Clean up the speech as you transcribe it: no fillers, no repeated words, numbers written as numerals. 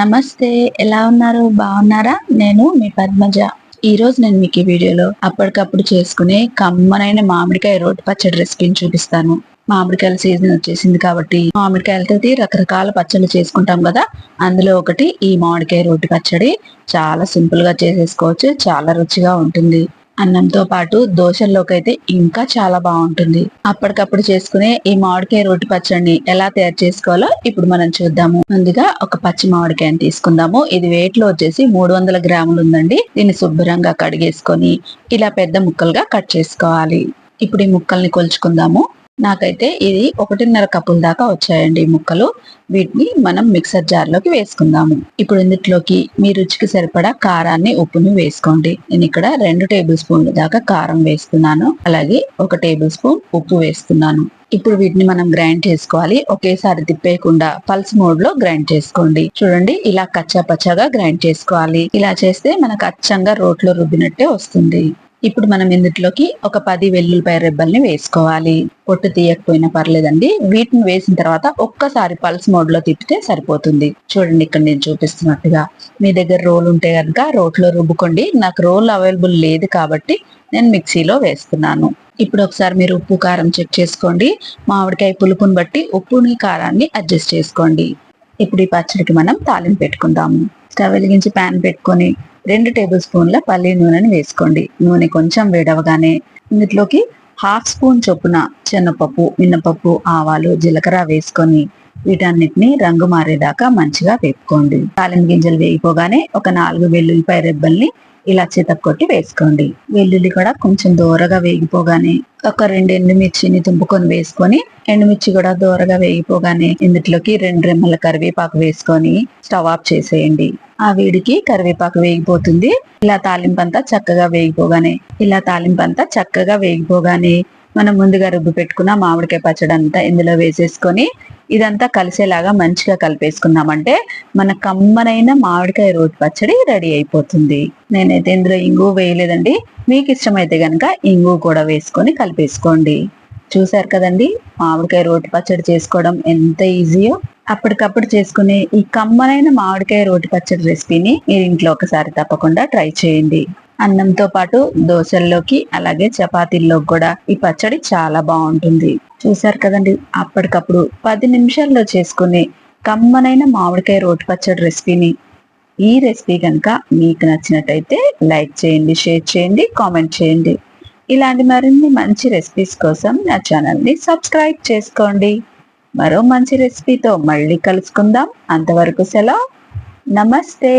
నమస్తే. ఎలా ఉన్నారు? బాగున్నారా? నేను మీ పద్మజ. ఈ రోజు నేను మీకు ఈ వీడియోలో అప్పటికప్పుడు చేసుకునే కమ్మనైన మామిడికాయ రోటి పచ్చడి రెసిపీని చూపిస్తాను. మామిడికాయల సీజన్ వచ్చేసింది కాబట్టి మామిడికాయలతోటి రకరకాల పచ్చళ్ళు చేసుకుంటాం కదా. అందులో ఒకటి ఈ మామిడికాయ రోటి పచ్చడి. చాలా సింపుల్ గా చేసేసుకోవచ్చు. చాలా రుచిగా ఉంటుంది. అన్నంతో పాటు దోశల్లోకి అయితే ఇంకా చాలా బాగుంటుంది. అప్పటికప్పుడు చేసుకునే ఈ మామిడికాయ రోటి పచ్చడిని ఎలా తయారు చేసుకోవాలో ఇప్పుడు మనం చూద్దాము. ముందుగా ఒక పచ్చి మామిడికాయని తీసుకుందాము. ఇది వెయిట్ లో వచ్చేసి 300 గ్రాములు ఉందండి. దీన్ని శుభ్రంగా కడిగేసుకొని ఇలా పెద్ద ముక్కలుగా కట్ చేసుకోవాలి. ఇప్పుడు ఈ ముక్కల్ని కొలుచుకుందాము. నాకైతే ఇది 1.5 కప్పుల దాకా వచ్చాయండి ఈ ముక్కలు. వీటిని మనం మిక్సర్ జార్ లోకి వేసుకుందాము. ఇప్పుడు ఇందులోకి మీ రుచికి సరిపడా కారాన్ని, ఉప్పుని వేసుకోండి. నేను ఇక్కడ 2 టేబుల్ స్పూన్ల దాకా కారం వేస్తున్నాను. అలాగే 1 టేబుల్ స్పూన్ ఉప్పు వేస్తున్నాను. ఇప్పుడు వీటిని మనం గ్రైండ్ చేసుకోవాలి. ఒకేసారి తిప్పేయకుండా పల్స్ మోడ్ లో గ్రైండ్ చేసుకోండి. చూడండి, ఇలా కచ్చా పచ్చాగా గ్రైండ్ చేసుకోవాలి. ఇలా చేస్తే మనకు అచ్చంగా రోట్లో రుబ్బినట్టే వస్తుంది. ఇప్పుడు మనం ఇందులోకి ఒక 10 వెల్లుల్లిపాయ రెబ్బల్ని వేసుకోవాలి. పొట్టు తీయకపోయినా పర్లేదండి. వీటిని వేసిన తర్వాత ఒక్కసారి పల్స్ మోడ్ లో తిప్పితే సరిపోతుంది. చూడండి, ఇక్కడ నేను చూపిస్తున్నట్టుగా. మీ దగ్గర రోల్ ఉంటే కనుక రోట్లో రుబ్బుకోండి. నాకు రోల్ అవైలబుల్ లేదు కాబట్టి నేను మిక్సీలో వేస్తున్నాను. ఇప్పుడు ఒకసారి మీరు ఉప్పు కారం చెక్ చేసుకోండి. మామిడికాయ పులుపుని బట్టి ఉప్పుని కారాన్ని అడ్జస్ట్ చేసుకోండి. ఇప్పుడు ఈ పచ్చడికి మనం తాలింపు పెట్టుకుందాము. స్టవ్ వెలిగించి ప్యాన్ పెట్టుకొని 2 టేబుల్ స్పూన్ల పల్లి నూనెని వేసుకోండి. నూనె కొంచెం వేడవగానే ఇందులోకి 1/2 స్పూన్ చొప్పున శనగపప్పు, మినపప్పు, ఆవాలు, జీలకర్ర వేసుకొని వీటన్నిటిని రంగు మారేదాకా మంచిగా వేపుకోండి. తాలింపు గింజలు వేగిపోగానే ఒక 4 వెల్లుల్లిపాయ రెబ్బల్ని ఇలా చితక్కొట్టి వేసుకోండి. వెల్లుల్లి కూడా కొంచెం దూరగా వేగిపోగానే ఒక 2 ఎండుమిర్చిని తుంపుకొని వేసుకొని, ఎండుమిర్చి కూడా దూరగా వేగిపోగానే ఇందులోకి 2 రెమ్మల కరివేపాకు వేసుకొని స్టవ్ ఆఫ్ చేసేయండి. ఆ వేడికి కరివేపాకు వేగిపోతుంది. ఇలా తాలింపంతా చక్కగా వేగిపోగానే మనం ముందుగా రుబ్బు పెట్టుకున్న మామిడికాయ పచ్చడి అంతా ఇందులో వేసేసుకొని ఇదంతా కలిసేలాగా మంచిగా కలిపేసుకున్నామంటే మన కమ్మనైన మామిడికాయ రోటి పచ్చడి రెడీ అయిపోతుంది. నేనైతే ఇందులో ఇంగు వేయలేదండి. మీకు ఇష్టమైతే గనక ఇంగు కూడా వేసుకొని కలిపేసుకోండి. చూసారు కదండి, మామిడికాయ రోటి పచ్చడి చేసుకోవడం ఎంత ఈజీయో. అప్పటికప్పుడు చేసుకునే ఈ కమ్మనైన మామిడికాయ రోటి పచ్చడి రెసిపీని మీరు ఇంట్లో ఒకసారి తప్పకుండా ట్రై చేయండి. అన్నంతో పాటు దోశల్లోకి అలాగే చపాతీల్లోకి కూడా ఈ పచ్చడి చాలా బాగుంటుంది. చూసారు కదండి, అప్పటికప్పుడు 10 నిమిషాల్లో చేసుకునే కమ్మనైన మామిడికాయ రోటి పచ్చడి రెసిపీని. ఈ రెసిపీ కనుక మీకు నచ్చినట్టయితే లైక్ చేయండి, షేర్ చేయండి, కామెంట్ చేయండి. ఇలాంటి మరిన్ని మంచి రెసిపీస్ కోసం నా ఛానల్ని సబ్స్క్రైబ్ చేసుకోండి. మరో మంచి రెసిపీతో మళ్ళీ కలుసుకుందాం. అంతవరకు సెలవు. నమస్తే.